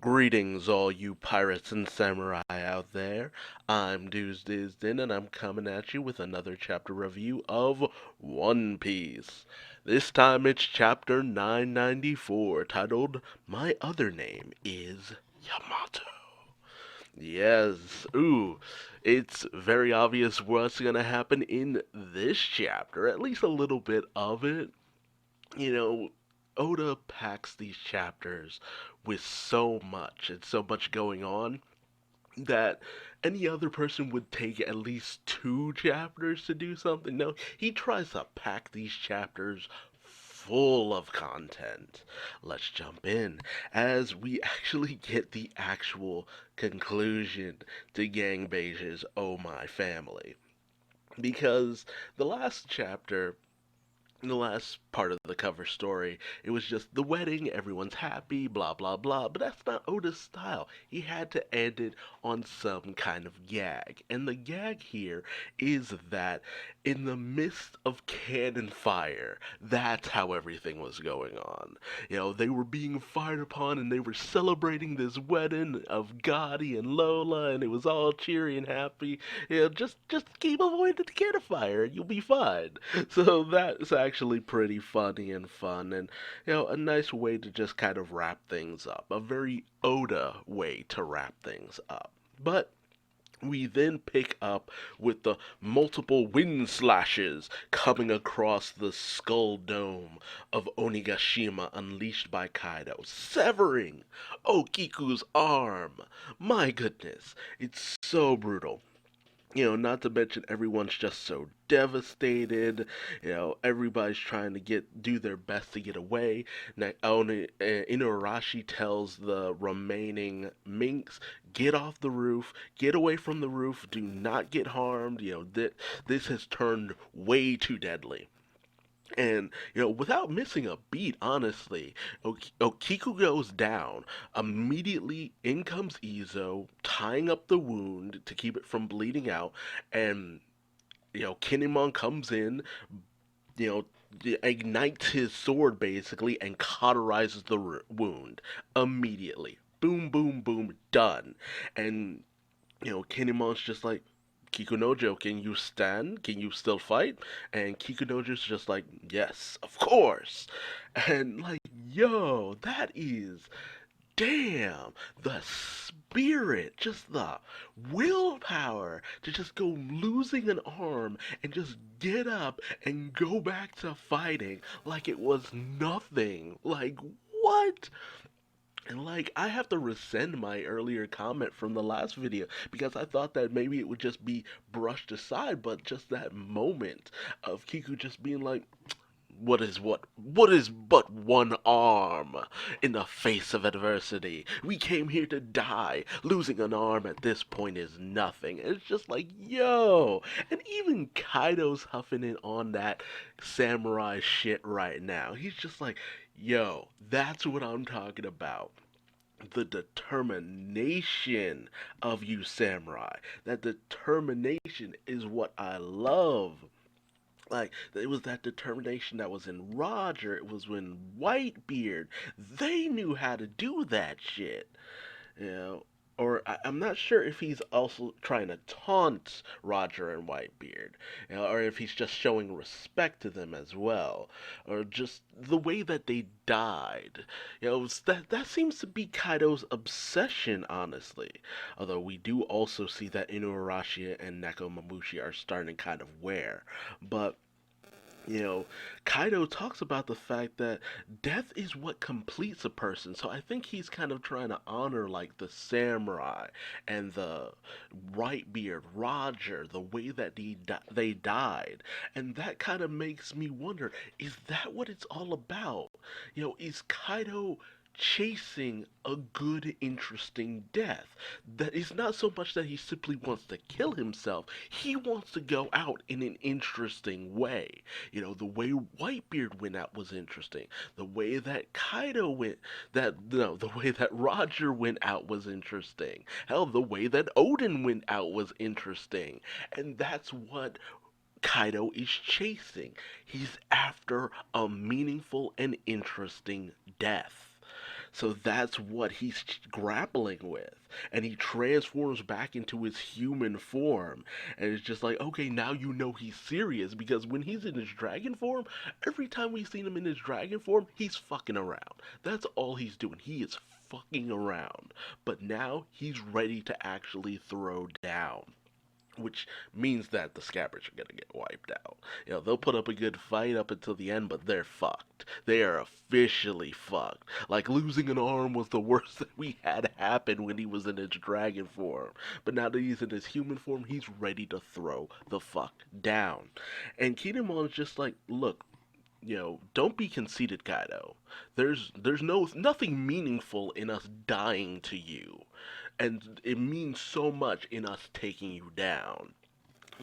Greetings, all you pirates and samurai out there. I'm Duuz-Diz-Din, and I'm coming at you with another chapter review of One Piece. This time it's chapter 994, titled My Other Name is Yamato. Yes, it's very obvious what's gonna happen in this chapter, at least a little bit of it. You know, Oda packs these chapters with so much and so much going on that any other person would take at least two chapters to do something. No, he tries to pack these chapters full of content. Let's jump in as we actually get the actual conclusion to Gang Beige's Oh My Family. Because the last chapter in the last part of the cover story, it was just the wedding, everyone's happy, blah blah blah. But that's not Oda's style. He had to end it on some kind of gag. And the gag here is that in the midst of cannon fire, that's how everything was going on. They were being fired upon and they were celebrating this wedding of Gotti and Lola, and it was all cheery and happy. Just keep avoiding the cannon fire and you'll be fine. So that's actually pretty funny and fun, and a nice way to just kind of wrap things up. A very Oda way to wrap things up. But we then pick up with the multiple wind slashes coming across the skull dome of Onigashima unleashed by Kaido, severing Okiku's arm. My goodness, it's so brutal. Not to mention everyone's just so devastated. Everybody's trying to do their best to get away. Inuarashi tells the remaining minks, get off the roof, get away from the roof, do not get harmed. This has turned way too deadly. And, without missing a beat, honestly, Okiku goes down. Immediately, in comes Izo, tying up the wound to keep it from bleeding out. And, Kinemon comes in, you ignites his sword basically, and cauterizes the wound immediately. Boom, boom, boom, done. And, Kinemon's just like, Kikunojo, can you stand? Can you still fight? And Kikunojo's just like, yes, of course. And like, yo, that is, damn, the spirit, just the willpower to just go losing an arm and just get up and go back to fighting like it was nothing. Like, what? And like, I have to rescind my earlier comment from the last video because I thought that maybe it would just be brushed aside, but just that moment of Kiku just being like, what is but one arm in the face of adversity? We came here to die. Losing an arm at this point is nothing. It's just like, yo. And even Kaido's huffing it on that samurai shit right now. He's just like, yo, that's what I'm talking about. The determination of you samurai. That determination is what I love. Like, it was that determination that was in Roger. It was when Whitebeard, they knew how to do that shit. You know, or I'm not sure if he's also trying to taunt Roger and Whitebeard, or if he's just showing respect to them as well, or just the way that they died. That seems to be Kaido's obsession, honestly. Although we do also see that Inuarashi and Nekomamushi are starting to kind of wear, but you know, Kaido talks about the fact that death is what completes a person. So I think he's kind of trying to honor like the samurai and the Whitebeard, Roger, the way that they died. And that kind of makes me wonder, is that what it's all about? Is Kaido chasing a good, interesting death? That is not so much that he simply wants to kill himself, he wants to go out in an interesting way. The way Whitebeard went out was interesting. The way that Kaido went, that no, the way that Roger went out was interesting. Hell, the way that Odin went out was interesting. And that's what Kaido is chasing. He's after a meaningful and interesting death. So that's what he's grappling with. And he transforms back into his human form. And it's just like, okay, now you know he's serious because when he's in his dragon form, every time we've seen him in his dragon form, he's fucking around. That's all he's doing. He is fucking around. But now he's ready to actually throw down, which means that the Scabbards are gonna get wiped out. They'll put up a good fight up until the end, but they're fucked. They are officially fucked. Like losing an arm was the worst that we had happen when he was in his dragon form. But now that he's in his human form, he's ready to throw the fuck down. And Kinemon's just like, look, don't be conceited, Kaido. There's nothing meaningful in us dying to you, and it means so much in us taking you down.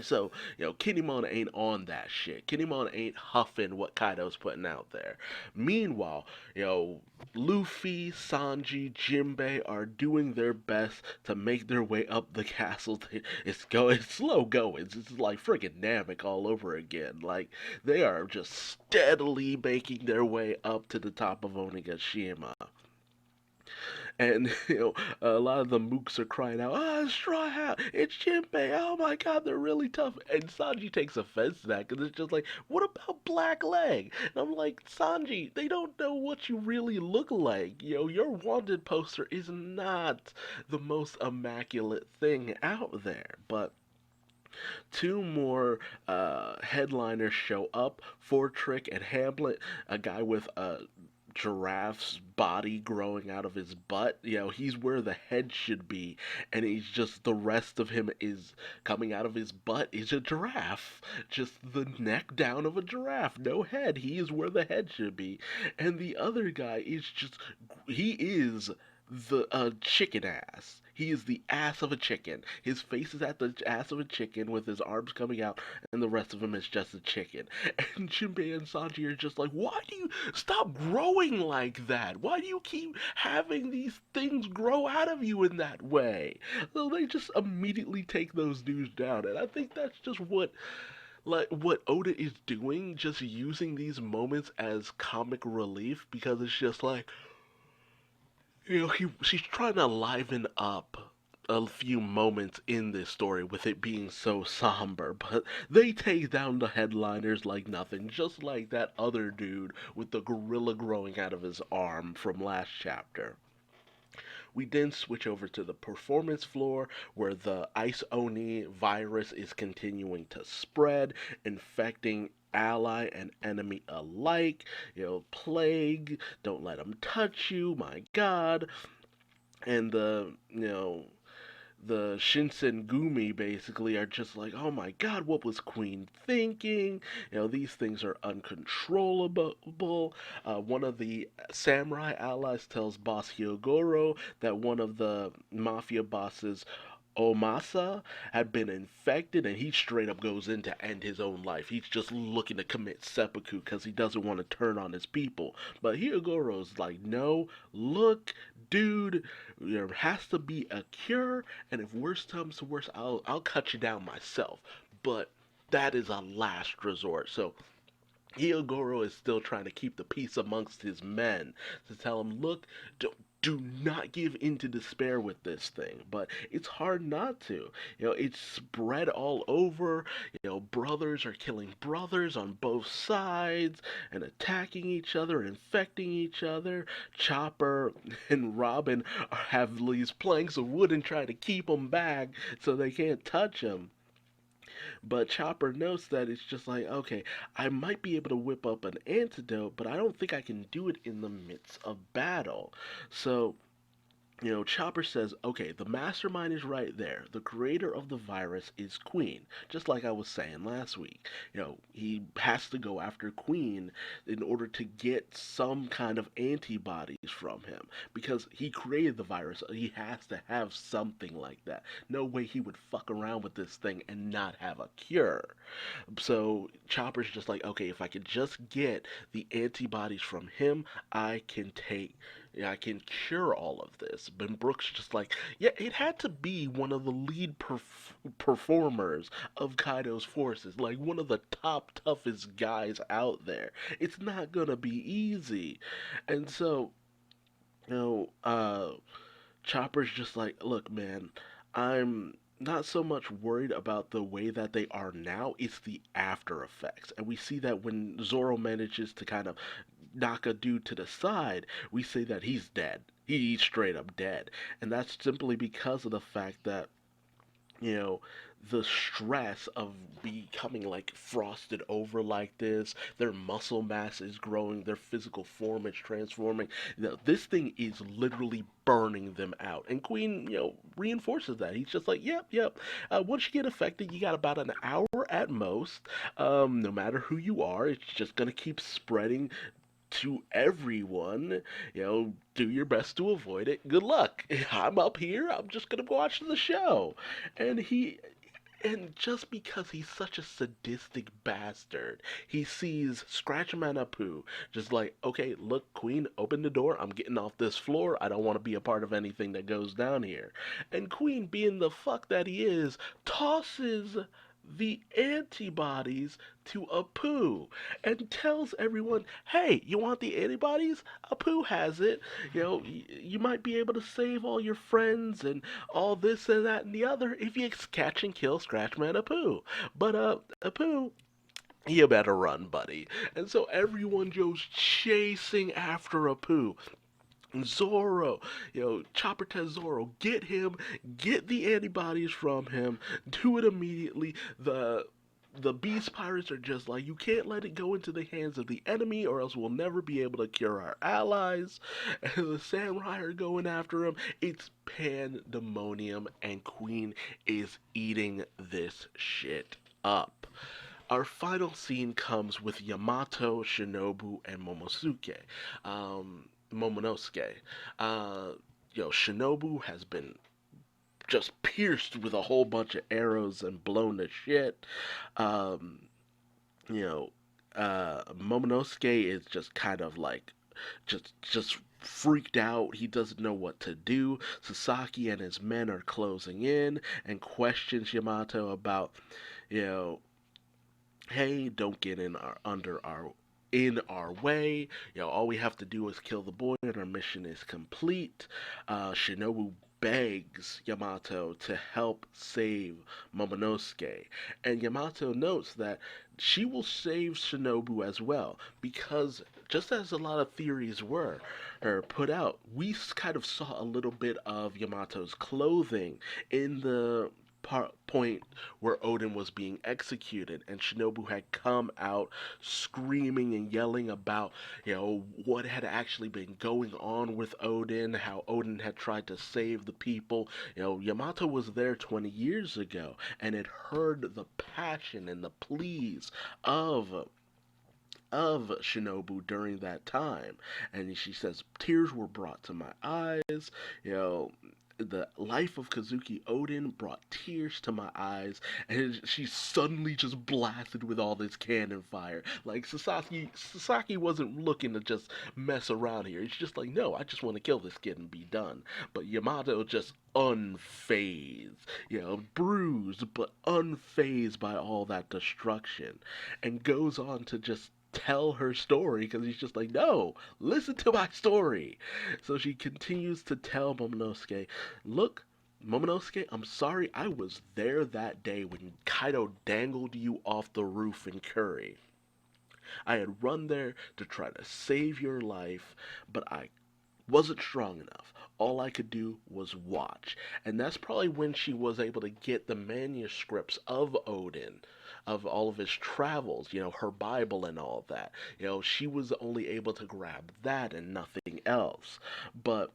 So, Kinemon ain't on that shit. Kinemon ain't huffing what Kaido's putting out there. Meanwhile, Luffy, Sanji, Jinbei are doing their best to make their way up the castle. It's slow going. It's like friggin' Namek all over again. Like, they are just steadily making their way up to the top of Onigashima. And a lot of the mooks are crying out, "Ah, Straw Hat, it's Jinbei! Oh my God, they're really tough." And Sanji takes offense to that because it's just like, "What about Black Leg?" And I'm like, Sanji, they don't know what you really look like. Your wanted poster is not the most immaculate thing out there, but. Two more headliners show up: Fortrick and Hamlet, a guy with a giraffe's body growing out of his butt. He's where the head should be, and he's just the rest of him is coming out of his butt is a giraffe. Just the neck down of a giraffe, no head. He is where the head should be. And the other guy is just he is the chicken ass. He is the ass of a chicken. His face is at the ass of a chicken with his arms coming out, and the rest of him is just a chicken. And Jinbei and Sanji are just like, why do you stop growing like that? Why do you keep having these things grow out of you in that way? So they just immediately take those dudes down, and I think that's just what Oda is doing, just using these moments as comic relief because it's just like, she's trying to liven up a few moments in this story with it being so somber, but they take down the headliners like nothing, just like that other dude with the gorilla growing out of his arm from last chapter. We then switch over to the performance floor where the Ice Oni virus is continuing to spread, infecting ally and enemy alike. Plague, don't let them touch you, my god. And the Shinsengumi basically are just like, oh my god, what was Queen thinking? These things are uncontrollable. One of the samurai allies tells Boss Hyogoro that one of the mafia bosses, Omasa, had been infected, and he straight up goes in to end his own life. He's just looking to commit seppuku because he doesn't want to turn on his people. But Hyogoro's like, no, look, dude, there has to be a cure, and if worst comes to worst, I'll cut you down myself. But that is a last resort. So Hyogoro is still trying to keep the peace amongst his men to tell him, look, do not give in to despair with this thing. But it's hard not to. It's spread all over. Brothers are killing brothers on both sides and attacking each other and infecting each other. Chopper and Robin have these planks of wood and try to keep them back so they can't touch them. But Chopper notes that it's just like, okay, I might be able to whip up an antidote, but I don't think I can do it in the midst of battle. So Chopper says, okay, the mastermind is right there. The creator of the virus is Queen, just like I was saying last week. He has to go after Queen in order to get some kind of antibodies from him because he created the virus. He has to have something like that. No way he would fuck around with this thing and not have a cure. So Chopper's just like, okay, if I could just get the antibodies from him, I can cure all of this. Ben Brooks just like, yeah, it had to be one of the lead performers of Kaido's forces, like one of the top toughest guys out there. It's not gonna be easy. And so You know, Chopper's just like, look, man, I'm not so much worried about the way that they are now, it's the after effects. And we see that when Zoro manages to kind of knock a dude to the side, we say that he's dead. He's straight up dead. And that's simply because of the fact that you know, the stress of becoming like frosted over like this, their muscle mass is growing, their physical form is transforming. This thing is literally burning them out. And Queen, reinforces that. He's just like, yep, yep. Once you get affected, you got about an hour at most. No matter who you are, it's just gonna keep spreading to everyone. Do your best to avoid it. Good luck. I'm up here. I'm just gonna watch the show. And and just because he's such a sadistic bastard, he sees Scratchman Apu just like, okay, look, Queen, open the door. I'm getting off this floor. I don't want to be a part of anything that goes down here. And Queen, being the fuck that he is, tosses the antibodies to Apu and tells everyone, hey, you want the antibodies? Apu has it. You might be able to save all your friends and all this and that and the other if you catch and kill Scratchman Apu. But Apu, you better run, buddy. And so everyone goes chasing after Apu. Zoro, Chopper tells Zoro, get him, get the antibodies from him, do it immediately. The Beast Pirates are just like, you can't let it go into the hands of the enemy or else we'll never be able to cure our allies. And the samurai are going after him. It's pandemonium, and Queen is eating this shit up. Our final scene comes with Yamato, Shinobu, and Momonosuke. Uh, Shinobu has been just pierced with a whole bunch of arrows and blown to shit. Um, you know, Momonosuke is just kind of like just freaked out. He doesn't know what to do. Sasaki and his men are closing in and questions Yamato about, you know, hey, don't get in our way. All we have to do is kill the boy and our mission is complete. Shinobu begs Yamato to help save Momonosuke. And Yamato notes that she will save Shinobu as well because just as a lot of theories were put out, we kind of saw a little bit of Yamato's clothing in the point where Odin was being executed, and Shinobu had come out screaming and yelling about, what had actually been going on with Odin, how Odin had tried to save the people. Yamato was there 20 years ago and had heard the passion and the pleas of Shinobu during that time. And she says, tears were brought to my eyes. You know, the life of Kazuki Odin brought tears to my eyes, and she's suddenly just blasted with all this cannon fire. Like Sasaki wasn't looking to just mess around here. It's just like, no, I just want to kill this kid and be done. But Yamato just unfazed, bruised but unfazed by all that destruction, and goes on to just tell her story because he's just like, no, listen to my story. So she continues to tell Momonosuke, look, Momonosuke, I'm sorry I was there that day when Kaido dangled you off the roof in Curry. I had run there to try to save your life, but I wasn't strong enough. All I could do was watch. And that's probably when she was able to get the manuscripts of Odin, of all of his travels, her Bible and all that. She was only able to grab that and nothing else. But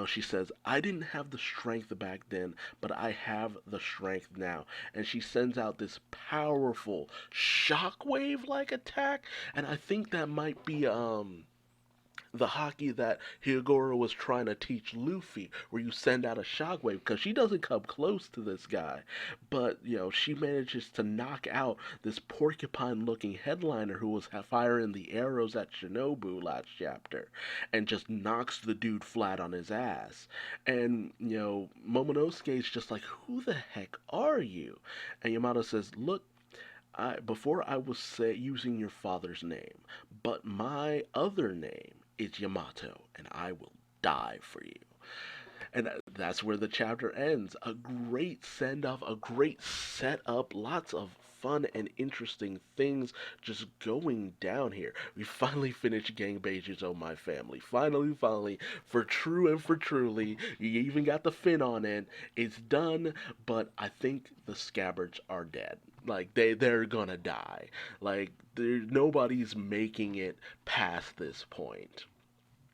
she says, I didn't have the strength back then, but I have the strength now. And she sends out this powerful shockwave like attack. And I think that might be the hockey that Hyogoro was trying to teach Luffy, where you send out a shockwave, because she doesn't come close to this guy, but she manages to knock out this porcupine-looking headliner who was firing the arrows at Shinobu last chapter, and just knocks the dude flat on his ass. And Momonosuke's just like, who the heck are you? And Yamato says, look, before I was using your father's name, but my other name is Yamato, and I will die for you. And that's where the chapter ends. A great send off, a great setup, lots of fun and interesting things just going down here. We finally finished Gangbages on My Family. Finally, finally, for true and for truly. You even got the fin on it. It's done, but I think the scabbards are dead. Like they're gonna die. Like nobody's making it past this point.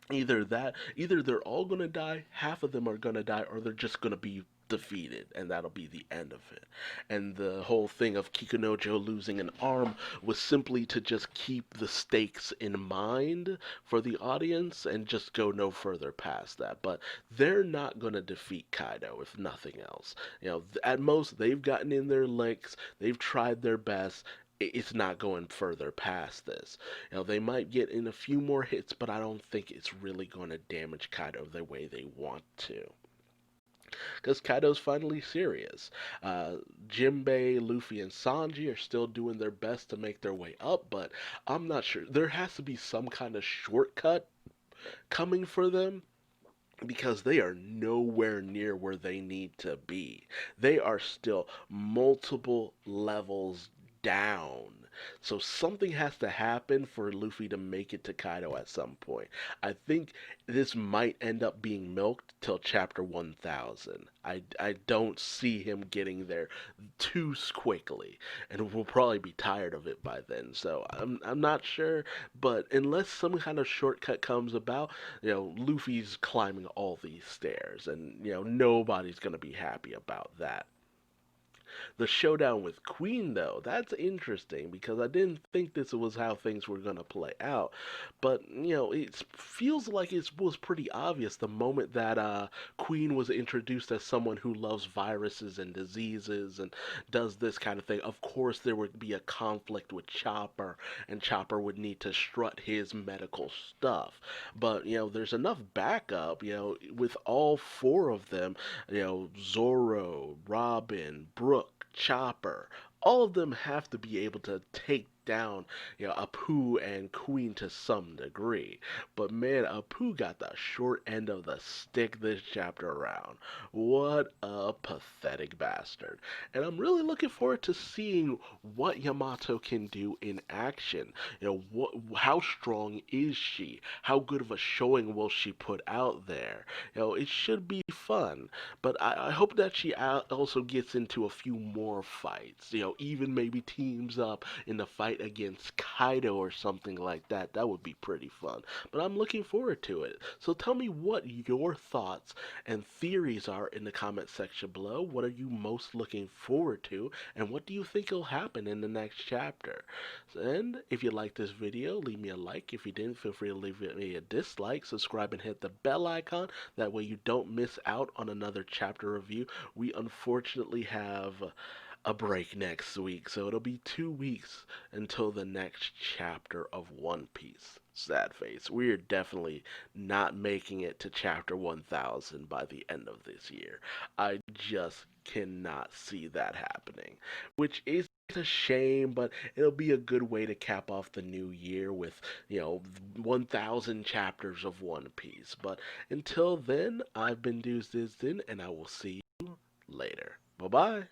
Either they're all gonna die, half of them are gonna die, or they're just gonna be defeated, and that'll be the end of it. And the whole thing of Kikunojo losing an arm was simply to just keep the stakes in mind for the audience and just go no further past that. But they're not gonna defeat Kaido if nothing else. At most they've gotten in their licks, they've tried their best, it's not going further past this. They might get in a few more hits, but I don't think it's really going to damage Kaido the way they want to. Because Kaido's finally serious. Jinbei, Luffy, and Sanji are still doing their best to make their way up, but I'm not sure. There has to be some kind of shortcut coming for them because they are nowhere near where they need to be. They are still multiple levels down. So something has to happen for Luffy to make it to Kaido at some point. I think this might end up being milked till chapter 1000. I don't see him getting there too quickly, and we'll probably be tired of it by then. So I'm not sure, but unless some kind of shortcut comes about, Luffy's climbing all these stairs, and nobody's gonna be happy about that. The showdown with Queen, though, that's interesting because I didn't think this was how things were going to play out. But, it feels like it was pretty obvious the moment that Queen was introduced as someone who loves viruses and diseases and does this kind of thing. Of course, there would be a conflict with Chopper, and Chopper would need to strut his medical stuff. But, there's enough backup, with all four of them, Zoro, Robin, Brook, Chopper, all of them have to be able to take down, Apu and Queen to some degree. But man, Apu got the short end of the stick this chapter around. What a pathetic bastard. And I'm really looking forward to seeing what Yamato can do in action. How strong is she? How good of a showing will she put out there? It should be fun. But I hope that she also gets into a few more fights. Even maybe teams up in the fight against Kaido or something like that. That would be pretty fun. But I'm looking forward to it. So tell me what your thoughts and theories are in the comment section below. What are you most looking forward to? And what do you think will happen in the next chapter? And if you like this video, leave me a like. If you didn't, feel free to leave me a dislike. Subscribe and hit the bell icon. That way you don't miss out on another chapter review. We unfortunately have a break next week, so it'll be 2 weeks until the next chapter of One Piece. Sad face. We're definitely not making it to chapter 1000 by the end of this year. I just cannot see that happening, which is a shame, but it'll be a good way to cap off the new year with, 1000 chapters of One Piece. But until then, I've been Duuz-Diz-Din, and I will see you later. Bye bye.